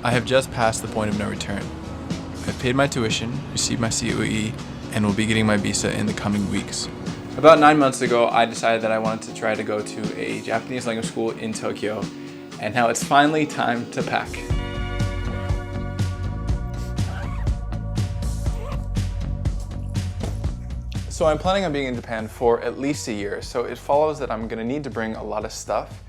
I have just passed the point of no return. I've paid my tuition, received my COE, and will be getting my visa in the coming weeks. About 9 months ago, I decided that I wanted to try to go to a Japanese language school in Tokyo, and now it's finally time to pack. So I'm planning on being in Japan for at least a year, so it follows that I'm gonna need to bring a lot of stuff.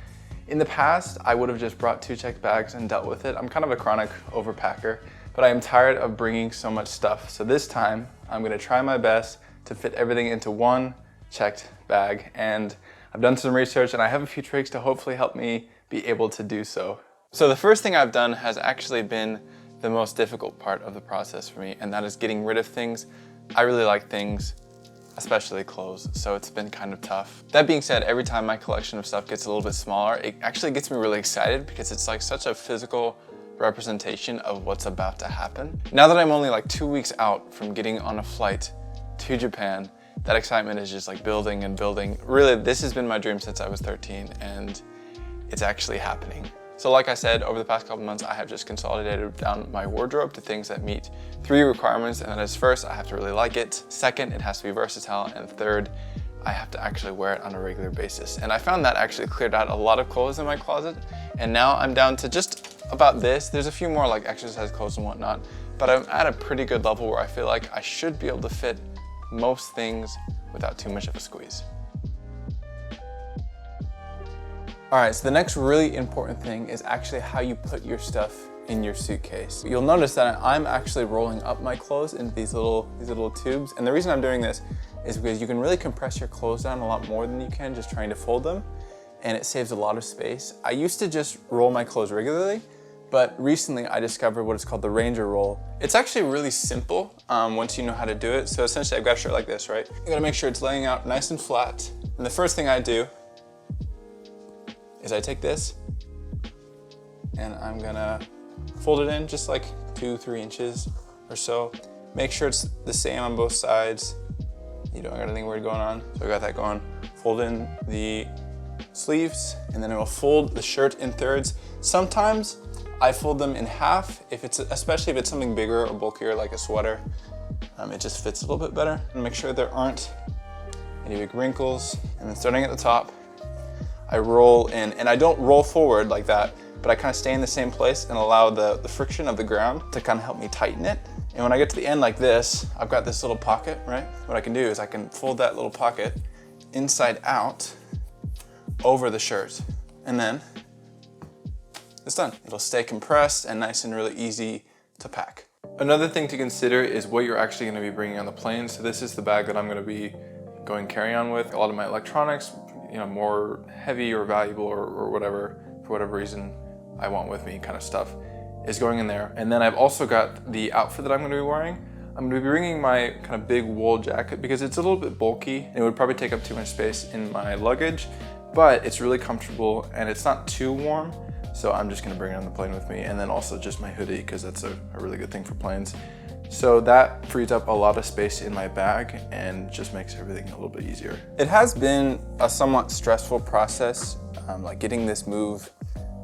In the past, I would have just brought 2 checked bags and dealt with it. I'm kind of a chronic overpacker, but I am tired of bringing so much stuff. So this time, I'm gonna try my best to fit everything into one checked bag. And I've done some research and I have a few tricks to hopefully help me be able to do so. So the first thing I've done has actually been the most difficult part of the process for me, and that is getting rid of things. I really like things, especially clothes, so it's been kind of tough. That being said, every time my collection of stuff gets a little bit smaller, it actually gets me really excited because it's like such a physical representation of what's about to happen. Now that I'm only like 2 weeks out from getting on a flight to Japan, that excitement is just like building and building. Really, this has been my dream since I was 13 and it's actually happening. So like I said, over the past couple months, I have just consolidated down my wardrobe to things that meet 3 requirements, and that is first, I have to really like it. Second, it has to be versatile. And third, I have to actually wear it on a regular basis. And I found that actually cleared out a lot of clothes in my closet. And now I'm down to just about this. There's a few more like exercise clothes and whatnot, but I'm at a pretty good level where I feel like I should be able to fit most things without too much of a squeeze. All right, so the next really important thing is actually how you put your stuff in your suitcase. You'll notice that I'm actually rolling up my clothes into these little tubes. And the reason I'm doing this is because you can really compress your clothes down a lot more than you can just trying to fold them. And it saves a lot of space. I used to just roll my clothes regularly, but recently I discovered what is called the Ranger roll. It's actually really simple once you know how to do it. So essentially I've got a shirt like this, right? You gotta make sure it's laying out nice and flat. And the first thing I do is I take this and I'm gonna fold it in just like 2-3 inches or so. Make sure it's the same on both sides. You don't got anything weird going on. So I got that going. Fold in the sleeves and then it will fold the shirt in thirds. Sometimes I fold them in half, especially if it's something bigger or bulkier like a sweater. It just fits a little bit better. And make sure there aren't any big wrinkles. And then starting at the top, I roll in, and I don't roll forward like that, but I kind of stay in the same place and allow the friction of the ground to kind of help me tighten it. And when I get to the end like this, I've got this little pocket, right? What I can do is I can fold that little pocket inside out over the shirt, and then it's done. It'll stay compressed and nice and really easy to pack. Another thing to consider is what you're actually going to be bringing on the plane. So this is the bag that I'm going to be going carry-on with. A lot of my electronics, more heavy or valuable or whatever, for whatever reason I want with me kind of stuff, is going in there. And then I've also got the outfit that I'm gonna be wearing. I'm gonna be bringing my kind of big wool jacket because it's a little bit bulky and it would probably take up too much space in my luggage, but it's really comfortable and it's not too warm. So I'm just gonna bring it on the plane with me. And then also just my hoodie, because that's a really good thing for planes. So that frees up a lot of space in my bag and just makes everything a little bit easier. It has been a somewhat stressful process, like getting this move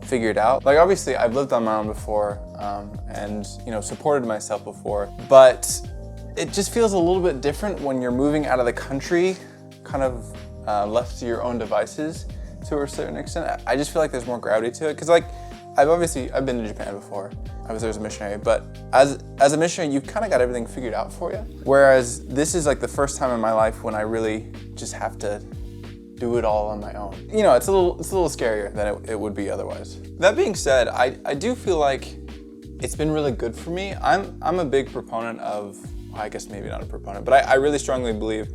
figured out. Like obviously I've lived on my own before and supported myself before, but it just feels a little bit different when you're moving out of the country, kind of left to your own devices to a certain extent. I just feel like there's more gravity to it, because like I've been to Japan before. I was there as a missionary, but as a missionary, you kind of got everything figured out for you. Whereas this is like the first time in my life when I really just have to do it all on my own. It's a little scarier than it would be otherwise. That being said, I do feel like it's been really good for me. I'm a big proponent of, well, I guess maybe not a proponent, but I really strongly believe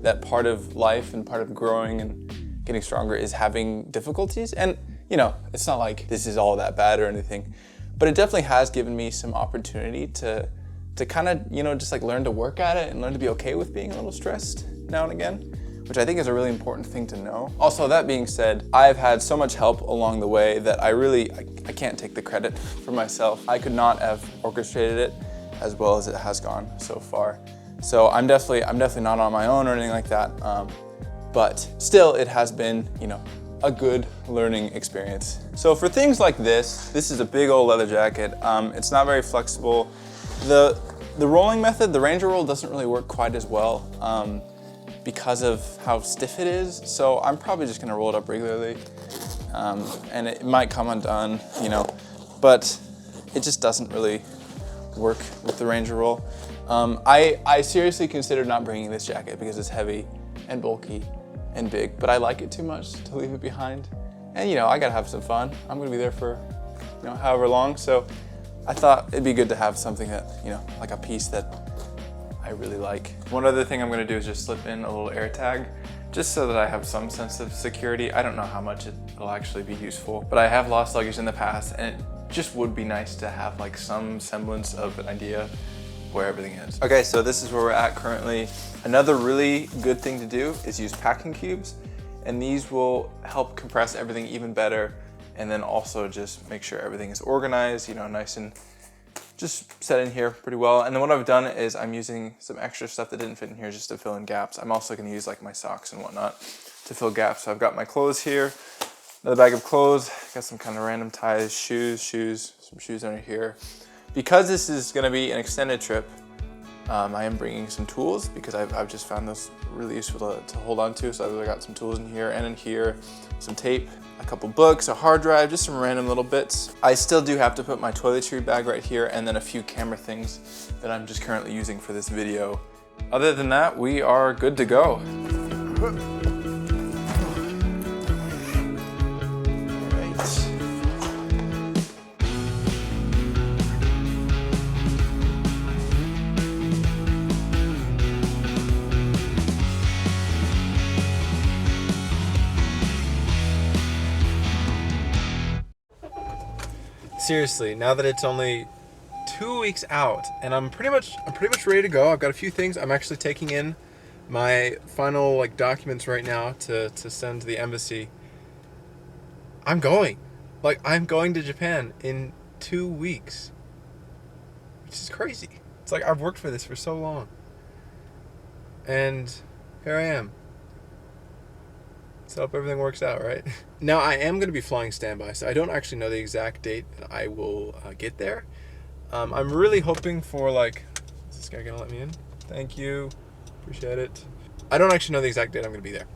that part of life and part of growing and getting stronger is having difficulties. And it's not like this is all that bad or anything, but it definitely has given me some opportunity to kind of, just like learn to work at it and learn to be okay with being a little stressed now and again, which I think is a really important thing to know. Also, that being said, I've had so much help along the way that I can't take the credit for myself. I could not have orchestrated it as well as it has gone so far. So I'm definitely not on my own or anything like that. But still, it has been, a good learning experience. So for things like this is a big old leather jacket. It's not very flexible. The rolling method, the Ranger roll, doesn't really work quite as well because of how stiff it is. So I'm probably just gonna roll it up regularly. And it might come undone, you know, but it just doesn't really work with the Ranger roll. I seriously considered not bringing this jacket because it's heavy and bulky and big, but I like it too much to leave it behind. And you know, I gotta have some fun. I'm gonna be there for, you know, however long. So I thought it'd be good to have something that, you know, like a piece that I really like. One other thing I'm gonna do is just slip in a little air tag, just so that I have some sense of security. I don't know how much it'll actually be useful, but I have lost luggage in the past, and it just would be nice to have like some semblance of an idea where everything is. Okay, so this is where we're at currently. Another really good thing to do is use packing cubes, and these will help compress everything even better, and then also just make sure everything is organized, you know, nice and just set in here pretty well. And then what I've done is I'm using some extra stuff that didn't fit in here just to fill in gaps. I'm also gonna use like my socks and whatnot to fill gaps. So I've got my clothes here, another bag of clothes, got some kind of random ties, shoes, some shoes under here. Because this is gonna be an extended trip, I am bringing some tools because I've just found this really useful to hold on to. So I've got some tools in here and in here, some tape, a couple books, a hard drive, just some random little bits. I still do have to put my toiletry bag right here and then a few camera things that I'm just currently using for this video. Other than that, we are good to go. Seriously, now that it's only 2 weeks out and I'm pretty much ready to go. I've got a few things. I'm actually taking in my final like documents right now to send to the embassy. I'm going to Japan in 2 weeks, which is crazy. It's like I've worked for this for so long, and here I am. So I hope everything works out, right? Now I am going to be flying standby, so I don't actually know the exact date that I will get there. I'm really hoping for like, is this guy going to let me in? Thank you, appreciate it. I don't actually know the exact date I'm going to be there,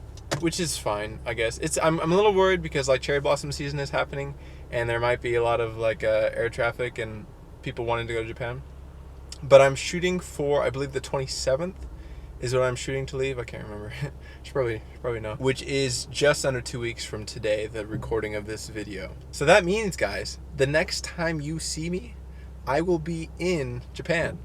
which is fine, I guess. I'm a little worried because like cherry blossom season is happening, and there might be a lot of like air traffic and people wanting to go to Japan. But I'm shooting for, I believe the 27th. Is what I'm shooting to leave. I can't remember. Should probably know. Which is just under 2 weeks from today, the recording of this video. So that means, guys, the next time you see me, I will be in Japan.